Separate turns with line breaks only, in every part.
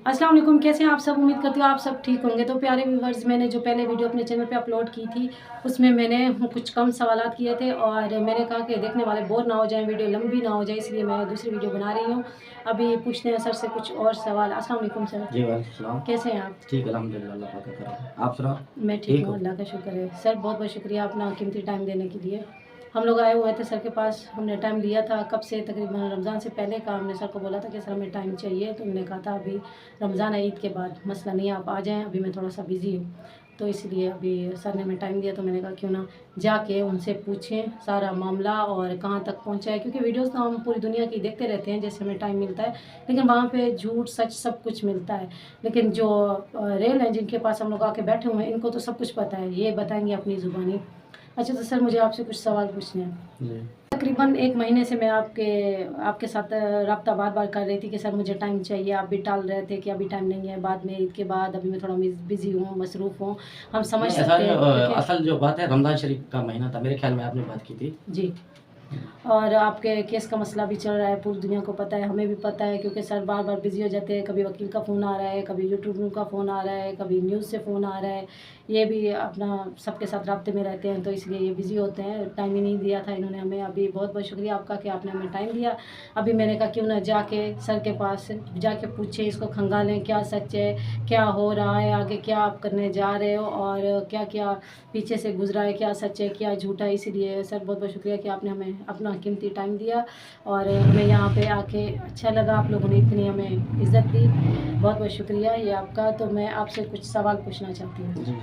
अस्सलाम वालेकुम, कैसे हैं आप सब। उम्मीद करती हूँ आप सब ठीक होंगे। तो प्यारे व्यूवर्स, मैंने जो पहले वीडियो अपने चैनल पे अपलोड की थी उसमें मैंने कुछ कम सवालात किए थे और मैंने कहा कि देखने वाले बोर ना हो जाएं, वीडियो लंबी ना हो जाए, इसलिए मैं दूसरी वीडियो बना रही हूँ। अभी पूछते हैं सर से कुछ और सवाल। अस्सलाम वालेकुम सर।
जी वालेकुम।
कैसे हैं आप?
ठीक, अल्हम्दुलिल्लाह, अल्लाह पाक का करम है। आप सुनाओ?
मैं ठीक हूँ, अल्लाह का शुक्र है। सर बहुत बहुत शुक्रिया अपना कीमती टाइम देने के लिए। हम लोग आए हुए थे सर के पास, हमने टाइम लिया था कब से, तकरीबन रमज़ान से पहले का। हमने सर को बोला था कि सर हमें टाइम चाहिए, तो उन्होंने कहा था अभी रमज़ान है, ईद के बाद, मसला नहीं है, आप आ जाएं, अभी मैं थोड़ा सा बिज़ी हूँ। तो इसलिए अभी सर ने हमें टाइम दिया, तो मैंने कहा क्यों ना जाके उनसे पूछें सारा मामला और कहाँ तक पहुँचा है, क्योंकि वीडियोस तो हम पूरी दुनिया की देखते रहते हैं जैसे हमें टाइम मिलता है, लेकिन वहाँ पे झूठ सच सब कुछ मिलता है। लेकिन जो रियल हैं, जिनके पास हम लोग आके बैठे हुए हैं, इनको तो सब कुछ पता है, ये बताएंगे अपनी ज़ुबानी। अच्छा, तो सर मुझे आपसे कुछ सवाल पूछने हैं। तकरीबन 1 महीने से मैं आपके साथ रब्ता बार बार कर रही थी कि सर मुझे टाइम चाहिए। आप भी टाल रहे थे कि अभी टाइम नहीं है, बाद में, ईद के बाद, अभी मैं थोड़ा बिज़ी हूँ, मसरूफ़ हूँ। हम समझ सकते हैं।
असल जो बात है, रमज़ान शरीफ का महीना था, मेरे ख्याल में आपने बात की थी
जी। और आपके केस का मसला भी चल रहा है, पूरी दुनिया को पता है, हमें भी पता है, क्योंकि सर बार बार बिज़ी हो जाते हैं। कभी वकील का फ़ोन आ रहा है, कभी यूट्यूब का फ़ोन आ रहा है, कभी न्यूज़ से फ़ोन आ रहा है। ये भी अपना सबके साथ राब्ते में रहते हैं, तो इसलिए ये बिज़ी होते हैं। टाइम ही नहीं दिया था इन्होंने हमें। अभी बहुत बहुत शुक्रिया आपका कि आपने हमें टाइम दिया। अभी मैंने कहा क्यों ना जाके सर के पास जाके पूछें, इसको खंगालें, क्या सच है, क्या हो रहा है, आगे क्या आप करने जा रहे हो, और क्या क्या पीछे से गुजरा है, क्या सच है, क्या झूठा है। इसीलिए सर बहुत बहुत शुक्रिया कि आपने हमें अपना कीमती टाइम दिया और हमें यहाँ पे आके अच्छा लगा। आप लोगों ने इतनी हमें इज़्ज़त दी, बहुत बहुत शुक्रिया ये आपका। तो मैं आपसे कुछ सवाल पूछना चाहती हूँ।
जी।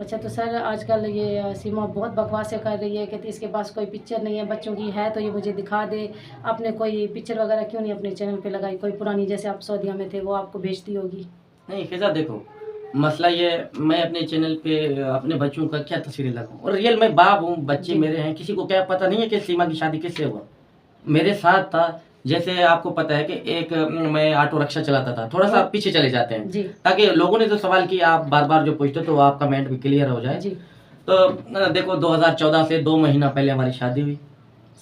अच्छा, तो सर आजकल ये सीमा बहुत बकवासें कर रही है, कहती है इसके पास कोई पिक्चर नहीं है, बच्चों की है तो ये मुझे दिखा दे। आपने कोई पिक्चर वगैरह क्यों नहीं अपने चैनल पे लगाई, कोई पुरानी, जैसे आप सऊदीया में थे, वो आपको भेजती होगी।
नहीं फिजा, देखो मसला ये, मैं अपने चैनल पे अपने बच्चों का क्या तस्वीरें लगाऊं, और रियल मैं बाप हूँ, बच्चे मेरे हैं, किसी को क्या पता नहीं है कि सीमा की शादी किससे हुआ। मेरे साथ था, जैसे आपको पता है कि एक मैं ऑटो रिक्शा चलाता था। थोड़ा सा पीछे चले जाते हैं ताकि लोगों ने जो सवाल किया आप बार बार जो पूछते तो आपका कमेंट भी क्लियर हो जाए। तो देखो 2014 से 2 महीना पहले हमारी शादी हुई।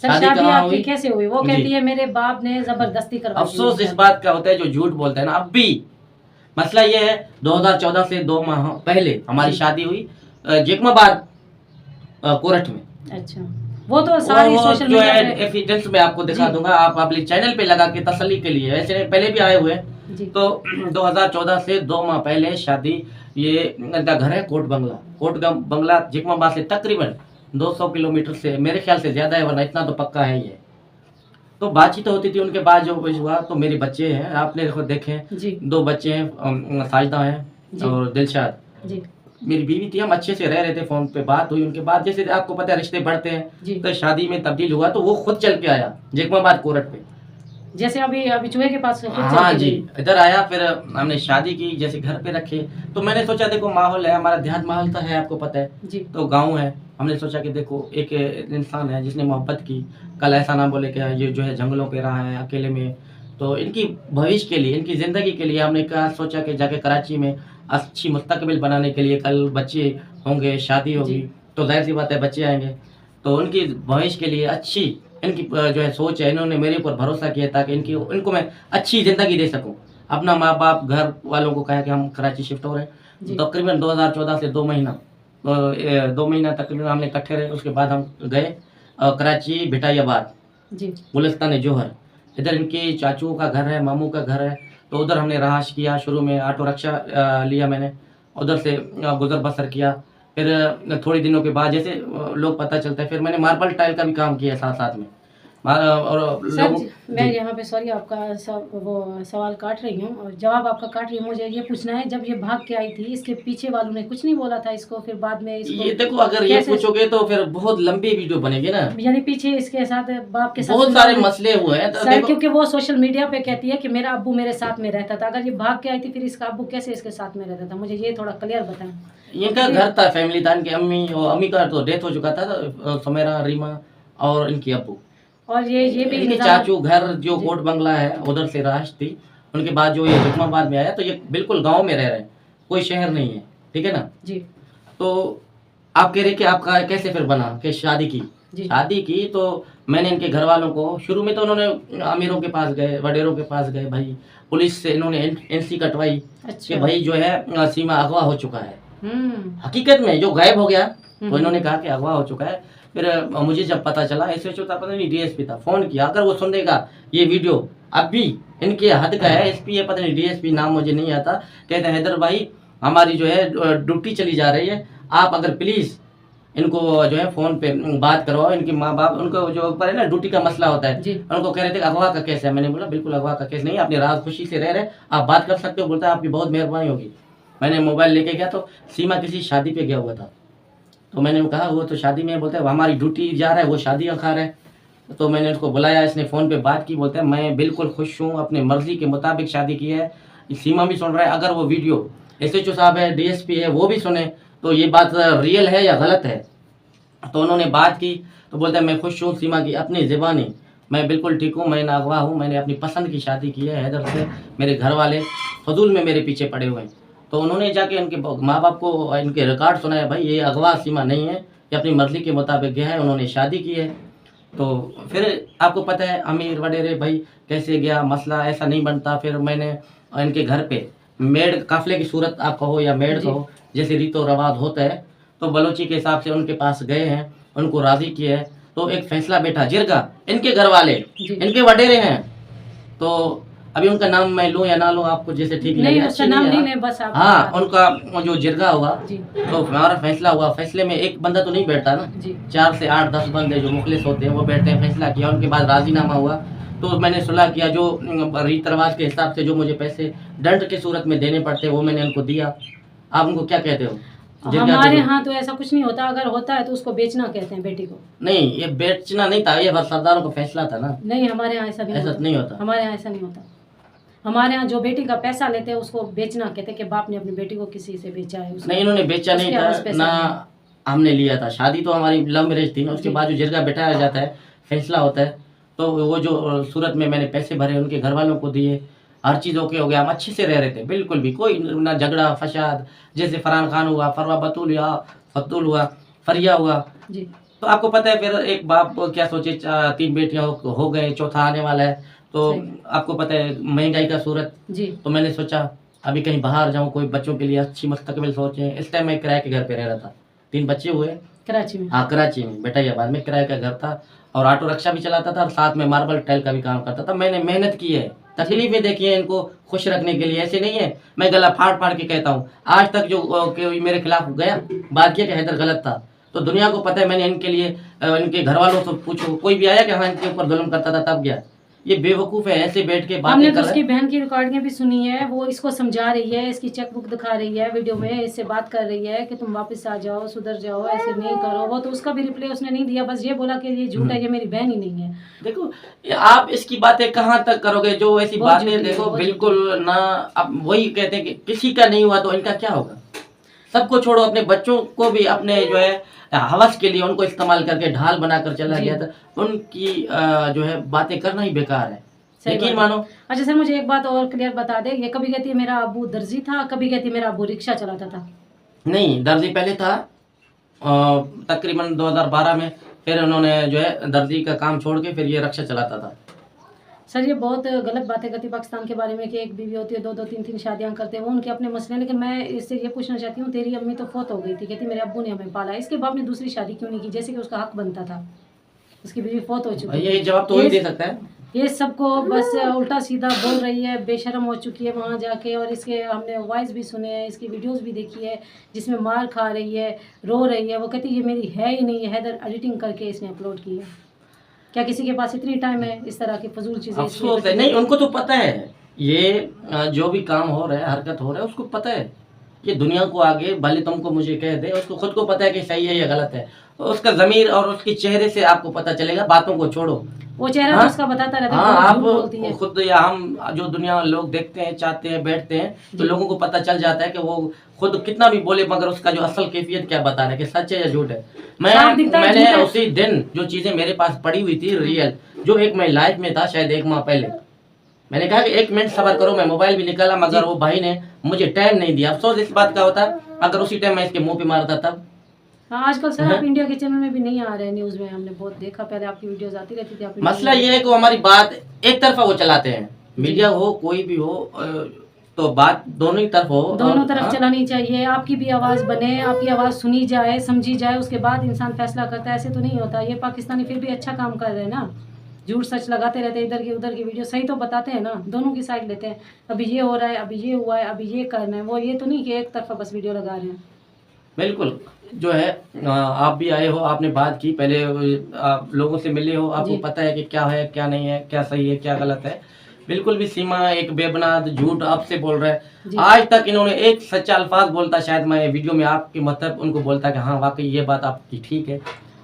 शादी आपकी कैसे हुई? वो कहती है मेरे बाप ने जबरदस्ती करवाई।
अफसोस इस बात का होता है जो झूठ बोलते हैं ना। अब भी मसला ये है, 2014 से 2 माह पहले हमारी शादी हुई जेकमाबाद कोरठ में।
अच्छा, वो तो सारी सोशल
जो
मीडिया
है एविडेंस मैं आपको दिखा दूंगा, आप अपने चैनल पे लगा के तसल्ली के लिए, वैसे पहले भी आए हुए। तो 2014 से 2 माह पहले शादी, ये इनका घर है कोट बंगला जेकमाबाद से तकरीबन 200 किलोमीटर से, मेरे ख्याल से ज्यादा है, वरना इतना तो पक्का है ये। तो बातचीत होती थी, उनके बाद जो कुछ हुआ, तो मेरे बच्चे हैं, आपने देखो देखे, 2 बच्चे हैं, साजिदा हैं और दिलशाद। मेरी बीवी थी, हम अच्छे से रह रहे थे, फोन पे बात हुई। उनके बाद जैसे आपको पता है रिश्ते बढ़ते हैं, तो शादी में तब्दील हुआ, तो वो खुद चल के आया जेकमाबाद कोरट पे, जैसे अभी चूहे के पास। हाँ जी, इधर आया, फिर हमने शादी की, जैसे घर पे रखे। तो मैंने सोचा देखो माहौल है, हमारा देहात माहौल तो है, आपको पता है, तो गाँव है। हमने सोचा कि देखो एक इंसान है जिसने मोहब्बत की, कल ऐसा ना बोले कि ये जो है जंगलों पे रहा है अकेले में। तो इनकी भविष्य के लिए, इनकी ज़िंदगी के लिए हमने कहा, सोचा कि जाके कराची में अच्छी मुस्तकबिल बनाने के लिए, कल बच्चे होंगे, शादी होगी, तो जाहिर सी बात है बच्चे आएंगे, तो उनकी भविष्य के लिए अच्छी इनकी जो है सोच है। इन्होंने मेरे ऊपर भरोसा किया ताकि इनको मैं अच्छी ज़िंदगी दे सकूं। अपना माँ बाप घर वालों को कहा कि हम कराची शिफ्ट हो रहे हैं। तकरीबन 2014 से 2 महीना तकरीबन हमने इकट्ठे रहे। उसके बाद हम गए कराची भिटाइयाबाद, गुलिस्तान जोहर। इधर इनके चाचू का घर है, मामू का घर है, तो उधर हमने रहाश किया। शुरू में ऑटो रिक्शा लिया मैंने, उधर से गुजर बसर किया। फिर थोड़ी दिनों के बाद जैसे लोग पता चलता है, फिर मैंने मार्बल टाइल का भी काम किया साथ साथ में। और सर मैं यहाँ पे सॉरी आपका वो सवाल काट रही हूँ और जवाब आपका काट रही हूँ। मुझे ये पूछना है, जब ये भाग के आई थी, इसके पीछे वालों ने कुछ नहीं बोला था इसको? फिर बाद में इसको, ये देखो अगर ये पूछोगे तो फिर बहुत लंबी वीडियो बनेगी ना, यानी पीछे इसके साथ बाप के साथ बहुत सारे मसले हुए हैं सर, क्योंकि वो सोशल मीडिया पे कहती है कि मेरा अब्बू मेरे साथ में रहता था। अगर ये भाग के आई थी, फिर इसका अब्बू कैसे इसके साथ में रहता था? मुझे ये थोड़ा क्लियर बताएं। इनका घर था फैमिली था, इनकी अम्मी का तो डेथ हो चुका था, सुमेरा, रीमा और इनकी अब्बू। और ये भी इनके चाचू घर जो कोट बंगला है, उधर से राश थी। उनके बाद जो ये जेकमाबाद में आया, तो ये बिल्कुल गांव में रह रहे हैं, कोई शहर नहीं है, ठीक है ना जी। तो आप कह रहे कि आपका कैसे फिर बना कि शादी की? शादी की तो मैंने इनके घर वालों को शुरू में तो उन्होंने अमीरों के पास गए, वडेरों के पास गए, भाई पुलिस से इन्होंने एनसी कटवाई कि भाई जो है सीमा अगवा हो चुका है। हकीकत में जो गायब हो गया तो इन्होंने कहा कि अगवा हो चुका है। फिर मुझे जब पता चला, एसएचओ था, पता नहीं डीएसपी था, फोन किया, अगर वो सुन देगा ये वीडियो अब भी इनके हद का है, एसपी है, पता नहीं डीएसपी नाम मुझे नहीं आता, कहते हैं हैदर भाई हमारी जो है ड्यूटी चली जा रही है, आप अगर प्लीज इनको जो है फोन पे बात करवाओ, इनके माँ बाप, उनको जो ऊपर है ना ड्यूटी का मसला होता है, उनको कह रहे थे अगवा का केस है। मैंने बोला बिल्कुल अगवा का केस नहीं, अपनी रात खुशी से रह रहे, आप बात कर सकते हो। बोलता है आपकी बहुत मेहरबानी होगी। मैंने मोबाइल लेके गया तो सीमा किसी शादी पे गया हुआ था, तो मैंने कहा वो तो शादी में, बोलता है हमारी ड्यूटी जा रहा है, वो शादियाँ खा रहा है। तो मैंने उसको बुलाया, इसने फ़ोन पे बात की, बोलता है मैं बिल्कुल खुश हूँ, अपने मर्जी के मुताबिक शादी की है। सीमा भी सुन रहा है, अगर वो वीडियो एसएचओ साहब है, डीएसपी है, वो भी सुने तो ये बात रियल है या गलत है। तो उन्होंने बात की तो बोलता है मैं खुश हूँ सीमा की अपनी ज़बानी, मैं बिल्कुल ठीक हूँ, मैं नागवाह हूँ, मैंने अपनी पसंद की शादी की है हैदर से, मेरे घर वाले फजूल में मेरे पीछे पड़े हुए हैं। तो उन्होंने जाके इनके माँ बाप को इनके रिकॉर्ड सुनाया, भाई ये अगवा सीमा नहीं है, ये अपनी मर्जी के मुताबिक गया है, उन्होंने शादी की है। तो फिर आपको पता है अमीर वडेरे भाई कैसे गया मसला, ऐसा नहीं बनता। फिर मैंने इनके घर पे मेड काफिले की सूरत आप कहो या मेड कहो, जैसे रीतो रवाज होता है, तो बलोची के हिसाब से उनके पास गए हैं, उनको राजी किया है। तो एक फैसला बैठा जिरगा, इनके घर वाले इनके वडेरे हैं, तो अभी उनका नाम मैं लूं या ना लूं आपको जैसे ठीक लगे,
उसका नाम नहीं ले बस आप।
हाँ, उनका जो जिरगा हुआ तो हमारा फैसला हुआ। फैसले में एक बंदा तो नहीं बैठता ना, 4 से 8 10 बंदे जो मुखलिस होते हैं वो बैठते हैं। फैसला किया, उनके बाद राजीनामा हुआ, तो मैंने सुलह किया, जो रीत रिवाज के हिसाब से जो मुझे पैसे दंड की सूरत में देने पड़ते वो मैंने उनको दिया। आप उनको क्या कहते हो?
हमारे यहाँ तो ऐसा कुछ नहीं होता, अगर होता है तो उसको बेचना कहते हैं बेटी को।
नहीं, ये बेचना नहीं था, ये सरदारों का फैसला था ना।
नहीं, हमारे यहाँ ऐसा नहीं होता। हमारे यहाँ ऐसा नहीं होता। हमारे यहाँ जो बेटी का पैसा लेते हैं उसको बेचना कहते हैं कि बाप ने अपनी बेटी को किसी से बेचा है।
नहीं, इन्होंने बेचा नहीं था ना, हमने लिया था। शादी तो हमारी लव मैरिज थी ना, उसके बाद जो जिरगा बैठाया जाता है, फैसला होता है, तो वो जो सूरत में मैंने पैसे भरे, उनके घर वालों को दिए, हर चीज़ ओके हो गया, हम अच्छे से रह रहे थे, बिल्कुल भी कोई ना झगड़ा फसाद। जैसे फरहान खान हुआ, फरवा बतूल हुआ, फतूल हुआ, फरिया हुआ जी। तो आपको पता है फिर एक बाप क्या सोचे, 3 बेटियां हो गए, चौथा आने वाला है, तो आपको पता है महंगाई का सूरत जी। तो मैंने सोचा अभी कहीं बाहर जाऊं, कोई बच्चों के लिए अच्छी मुस्तकबिल सोचे। इस टाइम मैं किराए के घर पे रह रहा था, 3 बच्चे हुए कराची में। हाँ, कराची में, बेटाइयाबाद में किराए का घर था, और ऑटो रिक्शा भी चलाता था, और साथ में मार्बल टाइल का भी काम करता था। मैंने मेहनत की है, तकलीफें देखी है, इनको खुश रखने के लिए। ऐसे नहीं है मैं गला फाड़ फाड़ के कहता हूँ, आज तक जो मेरे खिलाफ गया बात किया कि हैदर गलत था, तो दुनिया को पता है मैंने इनके लिए, इनके घर वालों से पूछो, कोई भी आया कि हाँ इनके ऊपर जुल्म करता था तब गया। ये बेवकूफ है, ऐसे बैठ के बातें कर रहा है। हमने तो उसकी बहन की रिकॉर्डिंग भी सुनी है, वो इसको समझा रही है, इसकी चेकबुक दिखा रही है वीडियो में, इससे बात कर रही है कि तुम वापस आ जाओ, सुधर जाओ, ऐसे नहीं करो। वो तो उसका भी रिप्लाई उसने नहीं दिया, बस ये बोला कि ये झूठ है, ये मेरी बहन ही नहीं है। देखो आप इसकी बातें कहाँ तक करोगे, जो ऐसी बातें देखो बिल्कुल ना। अब वही कहते हैं कि किसी का नहीं हुआ तो इनका क्या होगा। सबको छोड़ो, अपने बच्चों को भी अपने जो है हवस के लिए उनको इस्तेमाल करके ढाल बनाकर चला गया था, उनकी जो है बातें करना ही बेकार है, यकीन मानो। अच्छा सर, मुझे एक बात और क्लियर बता दे, ये कभी कहती है मेरा अबू दर्जी था, कभी कहती है मेरा अबू रिक्शा चलाता था। नहीं, दर्जी पहले था, तकरीबन 2012 में, फिर उन्होंने जो है दर्जी का काम छोड़ के फिर ये रिक्शा चलाता था। सर ये बहुत गलत बातें करती पाकिस्तान के बारे में कि एक बीवी होती है, 2-2 3-3 शादियां करते हैं, वो उनके अपने मसले। लेकिन मैं इससे ये पूछना चाहती हूँ, तेरी अम्मी तो फौत हो गई थी, कहती मेरे अब्बू ने हमें पाला, इसके बाप ने दूसरी शादी क्यों नहीं की, जैसे कि उसका हक बनता था, उसकी बीवी फौत हो चुकी है। ये जवाब तो वही दे सकता है। ये सबको बस उल्टा सीधा बोल रही है, बेशरम हो चुकी है वहाँ जाके। और इसके हमने वॉइस भी सुने हैं, इसकी वीडियोस भी देखी है, जिसमें मार खा रही है, रो रही है। वो कहती है ये मेरी है ही नहीं है, हैदर एडिटिंग करके इसने अपलोड की है। क्या किसी के पास इतनी टाइम है इस तरह की फजूल चीजें? अफसोस है, नहीं उनको तो पता है ये जो भी काम हो रहा है, हरकत हो रहा है, उसको पता है कि दुनिया को आगे भले तुमको मुझे कह दे, उसको खुद को पता है कि सही है या गलत है। तो उसका ज़मीर और उसके चेहरे से आपको पता चलेगा, बातों को छोड़ो, वो चेहरा हाँ? उसका बताता रहता है। हाँ, आप खुद या हम जो दुनिया लोग देखते हैं, चाहते हैं, बैठते हैं, तो लोगों को पता चल जाता है कि वो खुद कितना भी बोले, मगर उसका जो असल कैफियत क्या बता रहा है कि सच है या झूठ है। मैंने उसी दिन जो चीजें मेरे पास पड़ी हुई थी रियल, जो एक मैं लाइफ में था शायद 1 माह पहले, मैंने कहा कि 1 मिनट सब्र करो, मैं मोबाइल भी निकाला, मगर वो भाई ने मुझे टाइम नहीं दिया। अफसोस इस बात का होता अगर उसी टाइम मैं इसके मुंह पे मारता तब।
हाँ, आजकल सर आप इंडिया के चैनल में भी नहीं आ रहे हैं न्यूज़ में, हमने बहुत देखा, पहले आपकी वीडियोस आती रहती थी।
मसला ये है कि हमारी बात एक तरफा वो चलाते हैं, मीडिया हो कोई भी हो, तो बात दोनों ही तरफ हो,
दोनों तरफ चलानी चाहिए। आपकी भी आवाज़ बने, आपकी आवाज़ सुनी जाए, समझी जाए, उसके बाद इंसान फैसला करता है। ऐसे तो नहीं होता। ये पाकिस्तानी फिर भी अच्छा काम कर रहे हैं ना, झूठ सच लगाते रहते हैं, इधर की उधर की वीडियो सही तो बताते हैं ना, दोनों की साइड लेते हैं। अभी ये हो रहा है, अभी ये हुआ है, अभी ये करना है, वो ये तो नहीं कि एक तरफा बस वीडियो लगा रहे हैं।
बिल्कुल। जो है आप भी आए हो, आपने बात की, पहले आप लोगों से मिले हो, आपको पता है कि क्या है क्या नहीं है, क्या सही है क्या गलत है। बिल्कुल भी सीमा एक बेबुनियाद झूठ आपसे बोल रहा है। आज तक इन्होंने एक सच्चा अल्फाज बोलता, शायद मैं वीडियो में आपके मतलब उनको बोलता कि हाँ वाकई ये बात आपकी ठीक है।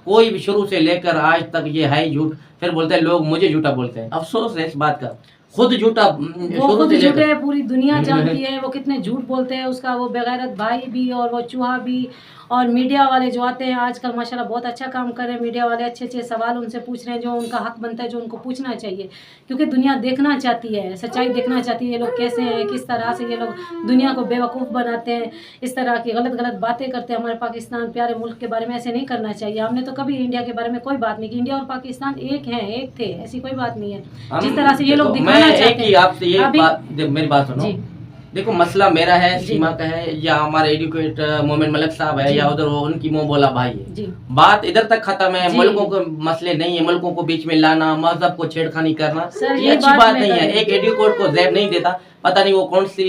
कोई भी शुरू से लेकर आज तक ये है झूठ, फिर बोलते हैं लोग मुझे झूठा बोलते हैं। अफसोस है इस बात का, खुद झूठा,
वो खुद झूठे है, पूरी दुनिया जानती है वो कितने झूठ बोलते हैं। उसका वो बेगैरत भाई भी और वो चूहा भी, और मीडिया वाले जो आते हैं आजकल माशाल्लाह बहुत अच्छा काम कर रहे हैं। मीडिया वाले अच्छे अच्छे सवाल उनसे पूछ रहे हैं, जो उनका हक बनता है, जो उनको पूछना चाहिए, क्योंकि दुनिया देखना चाहती है, सच्चाई देखना चाहती है। ये लोग कैसे हैं, किस तरह से ये लोग दुनिया को बेवकूफ़ बनाते हैं, इस तरह की गलत गलत बातें करते हैं। हमारे पाकिस्तान प्यारे मुल्क के बारे में ऐसे नहीं करना चाहिए। हमने तो कभी इंडिया के बारे में कोई बात नहीं की। इंडिया और पाकिस्तान एक हैं, एक थे, ऐसी कोई बात नहीं है। जिस तरह से ये लोग दिखाना चाहते हैं।
आपसे ये बात, मेरी बात सुनो। देखो मसला मेरा है, सीमा का है, या हमारे एडवोकेट मोमिन मलिक साहब है, या उधर वो उनकी मोह बोला भाई है, बात इधर तक खत्म है। मुल्कों के मसले नहीं है, मुल्कों को बीच में लाना, मजहब को छेड़खानी करना ये अच्छी बात नहीं है। एक एडवोकेट को ज़ैब नहीं देता, पता नहीं वो कौन सी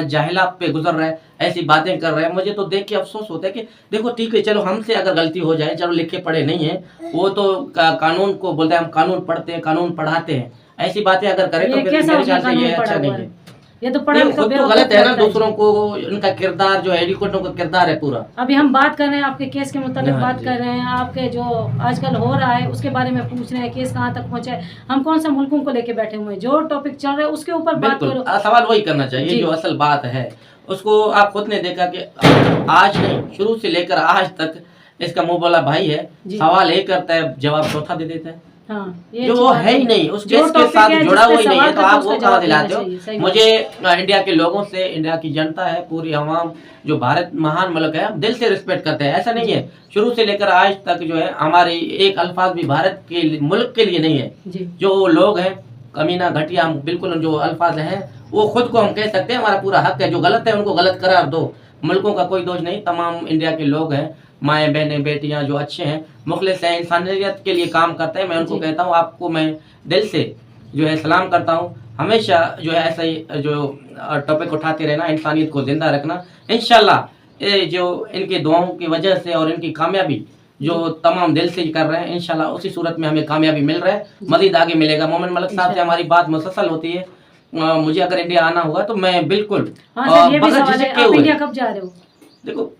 जाहिला पे गुजर रहा है, ऐसी बातें कर रहे हैं। मुझे तो देख के अफसोस होता है कि देखो ठीक है चलो हमसे अगर गलती हो जाए, चलो लिखे पढ़े नहीं है, वो तो कानून को बोलते हैं, हम कानून पढ़ते हैं, कानून पढ़ाते हैं, ऐसी बातें अगर करें तो फिर मेरे ख्याल से ये अच्छा नहीं है।
ये तो पढ़ा
खुद तो गलत है ना, दूसरों को उनका किरदार जो एडवोकेटों का किरदार है पूरा।
अभी हम बात कर रहे हैं आपके केस के मुताबिक, बात कर रहे हैं आपके जो आजकल हो रहा है उसके बारे में पूछ रहे हैं, केस कहाँ तक पहुँचा है। हम कौन सा मुल्कों को लेके बैठे हुए हैं, जो टॉपिक चल रहा है उसके ऊपर बात करो।
सवाल वही करना चाहिए जो असल बात है, उसको आप खुद ने देखा कि आज नहीं, शुरू से लेकर आज तक इसका मुंह बोला भाई है, सवाल एक करता है जवाब चौथा दे देता है।
हाँ,
जो वो है ही नहीं, उस केस के साथ जुड़ा हुआ ही नहीं है, तो आप वो कहाँ दिलाते हो मुझे। इंडिया के लोगों से, इंडिया की जनता है, पूरी आवाम, जो भारत महान मुल्क है, हम दिल से रिस्पेक्ट करते हैं। ऐसा नहीं है, शुरू से लेकर आज तक जो है हमारे एक अल्फाज भी भारत के मुल्क के लिए नहीं है। जो लोग हैं कमीना घटिया, हम बिल्कुल जो अल्फाज हैं वो खुद को हम कह सकते हैं, हमारा पूरा हक है। जो गलत है उनको गलत करार दो, मुल्कों का कोई दोष नहीं। तमाम इंडिया के लोग हैं, माएँ बहनें बेटियां जो अच्छे हैं, मुखलिस हैं, इंसानियत के लिए काम करते हैं। मैं उनको कहता हूँ, आपको मैं दिल से जो है सलाम करता हूँ। हमेशा जो है ऐसा ही जो टॉपिक उठाते रहना, इंसानियत को जिंदा रखना। इंशाल्लाह ये जो इनके दुआओं की वजह से और इनकी कामयाबी जो तमाम दिल से कर रहे हैं, इंशाल्लाह उसी सूरत में हमें कामयाबी मिल रहा है, मजीद आगे मिलेगा। मोमिन मलिक साहब से हमारी बात मुसलसल होती है। मुझे अगर इंडिया आना होगा तो मैं बिल्कुल
इंडिया कब जा रहे हो?
देखो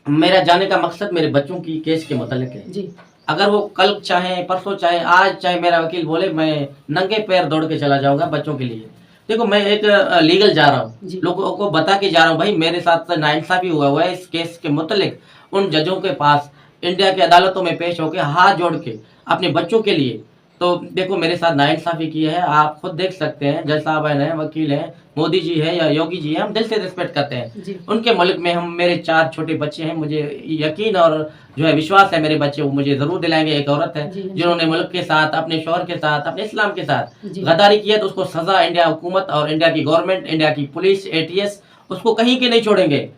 मेरा जाने का मकसद मेरे बच्चों की केस के मुतालिक है जी। अगर वो कल चाहे, परसों चाहे, आज चाहे, मेरा वकील बोले, मैं नंगे पैर दौड़ के चला जाऊंगा बच्चों के लिए। देखो मैं एक लीगल जा रहा हूँ, लोगों को बता के जा रहा हूँ भाई मेरे साथ नाइंसाफी हुआ है इस केस के मुतालिक। उन जजों के पास इंडिया की अदालतों में पेश होकर हाथ जोड़ के अपने बच्चों के लिए, तो देखो मेरे साथ नाइंसाफी की है, आप खुद देख सकते हैं। जज साहब हैं, वकील हैं, मोदी जी है या योगी जी है, हम दिल से रिस्पेक्ट करते हैं उनके मुल्क में। हम, मेरे 4 छोटे बच्चे हैं, मुझे यकीन और जो है विश्वास है मेरे बच्चे वो मुझे जरूर दिलाएंगे। एक औरत है जिन्होंने मुल्क के साथ, अपने शौहर के साथ, अपने इस्लाम के साथ गद्दारी की है, तो उसको सजा इंडिया हुकूमत और इंडिया की गवर्नमेंट, इंडिया की पुलिस, ATS उसको कहीं के नहीं छोड़ेंगे।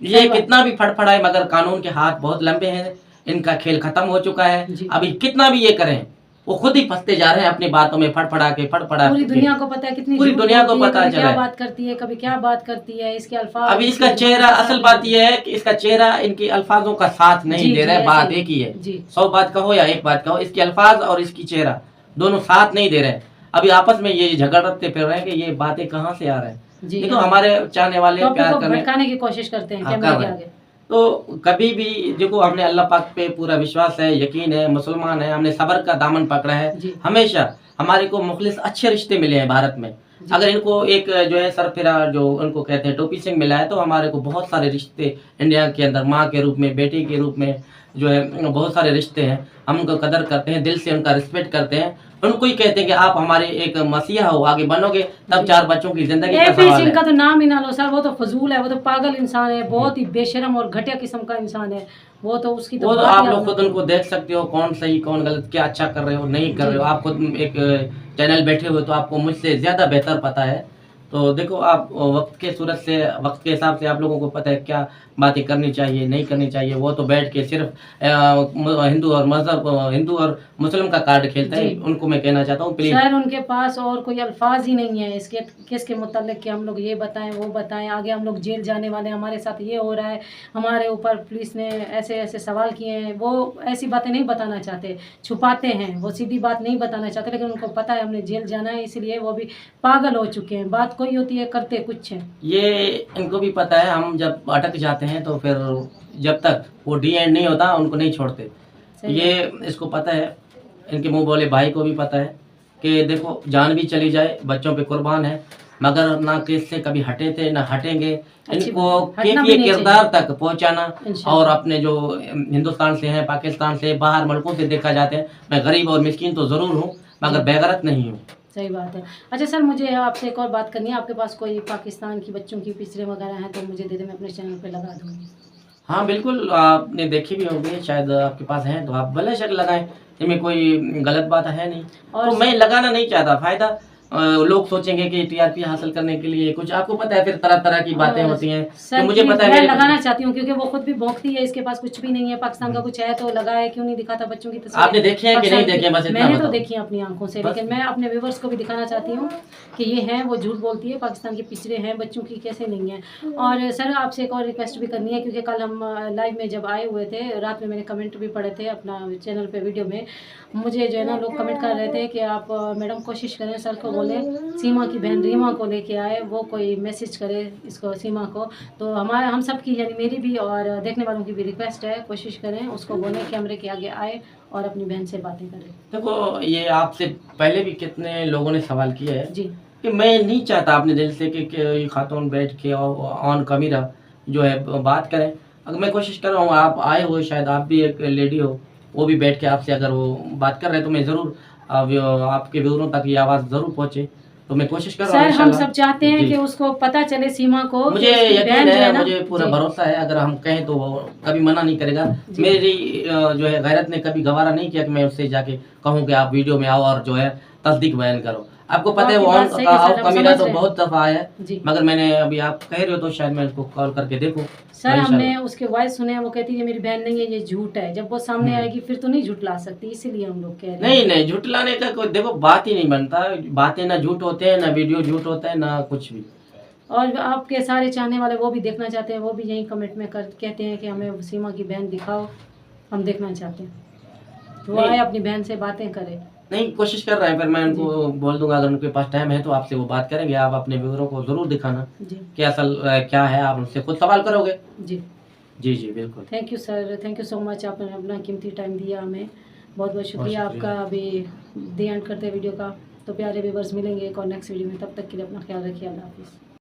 ये कितना भी फड़फड़ाए मगर कानून के हाथ बहुत लंबे हैं, इनका खेल खत्म हो चुका है। अभी कितना भी ये करें वो खुद ही फंसते जा रहे हैं अपनी बातों में, फड़फड़ा के। पूरी
दुनिया को पता है, कितनी
पूरी दुनिया को पता चला
क्या बात करती है, कभी क्या बात करती है, इसके अल्फाज।
अभी इसका चेहरा, असल बात यह है कि इसका चेहरा इनके अल्फाजों का साथ नहीं दे रहा है। बात एक ही है, 100 बात कहो या एक बात कहो, इसके अल्फाज और इसकी चेहरा दोनों साथ नहीं दे रहे हैं। अभी आपस में ये झगड़ते फिर रहे हैं कि ये बातें कहाँ से आ रहे हैं। देखो हमारे चाहने वाले प्यार
करने की कोशिश करते हैं कैमरे के आगे।
तो कभी भी देखो हमने अल्लाह पाक पे पूरा विश्वास है, यकीन है, मुसलमान है, हमने सब्र का दामन पकड़ा है। हमेशा हमारे को मुखलिस अच्छे रिश्ते मिले हैं भारत में। अगर इनको एक जो है सरफिरा जो उनको कहते हैं टोपी सिंह मिला है, तो हमारे को बहुत सारे रिश्ते इंडिया के अंदर माँ के रूप में, बेटी के रूप में जो है बहुत सारे रिश्ते हैं। हम उनको कदर करते हैं, दिल से उनका रिस्पेक्ट करते हैं। उनको ही कहते हैं कि आप हमारे एक मसीहा हो, आगे बनोगे तब
जी।
4 बच्चों की जिंदगी का
एपी
सवाल
सिंह
है।
का तो नाम ही ना लो सर, वो तो फजूल है, वो तो पागल इंसान है, बहुत ही बेशरम और घटिया किस्म का इंसान है। वो तो उसकी तो
वो तो
बात
आप
ही
लोग
ना
खुद
करो।
उनको देख सकते हो, कौन सही कौन गलत, क्या अच्छा कर रहे हो नहीं कर
जी।
रहे हो। आप खुद एक चैनल बैठे हुए तो आपको मुझसे ज्यादा बेहतर पता है। तो देखो आप वक्त के सूरत से, वक्त के हिसाब से आप लोगों को पता है क्या बातें करनी चाहिए नहीं करनी चाहिए। वो तो बैठ के सिर्फ हिंदू और मजहब, हिंदू और मुस्लिम का कार्ड खेलते
जी।
हैं। उनको मैं कहना चाहता हूँ प्लीज।
सर उनके पास और कोई अल्फाज ही नहीं है इसके केस के मुतालिक कि हम लोग ये बताएं वो बताएं, आगे हम लोग जेल जाने वाले हैं, हमारे साथ ये हो रहा है, हमारे ऊपर पुलिस ने ऐसे ऐसे सवाल किए हैं। वो ऐसी बातें नहीं बताना चाहते, छुपाते हैं, वो सीधी बात नहीं बताना चाहते, लेकिन उनको पता है हमने जेल जाना है, इसलिए वो भी पागल हो चुके हैं। बात कोई होती है, करते कुछ हैं।
ये इनको भी पता है, हम जब अटक जाते हैं तो फिर जब तक वो डी एंड नहीं होता उनको नहीं छोड़ते।
सही
ये इसको पता है, इनके मुंह बोले भाई को भी पता है कि देखो जान भी चली जाए बच्चों पे कुर्बान है, मगर ना केस से कभी हटे थे ना हटेंगे।
अच्छी
इनको
बात है, हटना
कैफियत
भी नहीं
किरदार तक पहुंचाना।
इंशाल्लाह।
और अपने जो हिंदुस्तान से हैं, पाकिस्तान से, बाहर मुल्कों से देखा जाते हैं, मैं गरीब और मिस्कीन तो ज़रूर हूँ मगर
जी।
बेगरत नहीं हूँ।
सही बात है। अच्छा सर, मुझे आपसे एक और बात करनी है। आपके पास कोई पाकिस्तान की बच्चों की पिक्चरें वगैरह हैं तो मुझे दे दें, मैं अपने चैनल पे लगा दूँगी।
हाँ बिल्कुल, आपने देखी भी होगी शायद, आपके पास है तो आप भले शक लगाएं, इनमें कोई गलत बात है नहीं।
और
तो मैं लगाना नहीं चाहता, फायदा लोग सोचेंगे कि टीआरपी हासिल करने के लिए कुछ, आपको पता है फिर तरह तरह की बातें होती हैं।
सर
तो मुझे
प्लीज़,
पता है
मैं
मेरे
लगाना चाहती हूँ क्योंकि वो खुद भी भौंकती है, इसके पास कुछ भी नहीं है, पाकिस्तान का कुछ है तो लगाए, क्यों नहीं दिखाता बच्चों की तस्वीरें।
आपने देखे हैं कि नहीं
पाकिस्तान
देखे हैं, बस
की
इतना
मैंने तो
बताओ।
देखी हैं अपनी आंखों से,
बस।
लेकिन मैं अपने व्यूवर्स को भी दिखाना चाहती हूँ कि ये हैं, वो झूठ बोलती है, पाकिस्तान की पिक्चरें हैं, बच्चों की कैसे नहीं है। और सर आपसे एक और रिक्वेस्ट भी करनी है, क्योंकि कल हम लाइव में जब आए हुए थे, रात में मैंने कमेंट भी पढ़े थे अपना चैनल पे वीडियो में, मुझे जो है ना लोग कमेंट कर रहे थे कि आप मैडम कोशिश करें, सर को बोलें सीमा की बहन रीमा को लेके आए, वो कोई मैसेज करे इसको सीमा को। तो हमारे हम सब की, यानी मेरी भी और देखने वालों की भी रिक्वेस्ट है, कोशिश करें उसको बोलें कैमरे के आगे आए और अपनी बहन से बातें करें।
देखो ये आपसे पहले भी कितने लोगों ने सवाल किया है
जी।
कि मैं नहीं चाहता अपने दिल से कि ये खातून बैठ के ऑन कैमरा जो है बात करें। अगर मैं कोशिश कर रहा हूँ, आप आए हो, शायद आप भी एक लेडी हो, वो भी बैठ के आपसे अगर वो बात कर रहे हैं तो मैं ज़रूर आपके व्यूअरों तक ये आवाज़ ज़रूर पहुँचे। तो मैं कोशिश कर रहा हूँ
सर हम
इंशाल्लाह।
सब चाहते हैं
जी।
कि उसको पता चले सीमा को,
मुझे
कि उसकी
यकीन
बहन जो
है,
ना,
मुझे पूरा
जी।
भरोसा है, अगर हम कहें तो वो कभी मना नहीं करेगा।
जी।
मेरी जो है गैरत ने कभी गवारा नहीं किया कि मैं उससे जाके कहूँ कि आप वीडियो में आओ और जो है तस्दीक बयान करो। आपको पता है वो
आपकी बात सही है सर, हम
कमीरा
समझ
तो
रहे हैं।
बहुत दफ़ा आया है,
जी।
मगर मैंने अभी आप कह रहे हो तो शायद मैं उसको कॉल करके देखूँ।
सर
और
हमने
इंशाल्लाह।
उसके वॉइस सुने हैं, वो कहती है मेरी बहन नहीं है, ये झूठ है। जब वो सामने आएगी फिर तो नहीं झूठ ला सकती, इसीलिए हम लोग कह रहे हैं।
नहीं नहीं, झुटलाने का कोई देखो बात ही नहीं बनता। बातें ना झूठ होते हैं, ना वीडियो झूठ होता है, ना कुछ भी।
और आपके सारे चाहने वाले वो भी देखना चाहते हैं, वो भी यही कमेंट में कहते हैं कि हमें सीमा की बहन दिखाओ, हम देखना चाहते हैं। तो वो
नहीं।
आए अपनी बहन से बातें करें।
नहीं, कोशिश कर रहे हैं, फिर मैं उनको बोल दूंगा अगर उनके पास टाइम है तो आपसे वो बात करेंगे। आप अपने व्यूअरों को ज़रूर दिखाना
जी।
कि असल क्या है, आप उनसे खुद सवाल करोगे।
जी।
जी जी बिल्कुल।
Thank you sir, thank you so much, आपने अपना कीमती टाइम दिया हमें, बहुत बहुत शुक्रिया आपका। अभी दी एंड करते हैं वीडियो का। तो प्यारे व्यूअर्स, मिलेंगे एक और नेक्स्ट वीडियो में, तब तक के लिए अपना ख्याल रखिए। अल्लाह हाफिज़।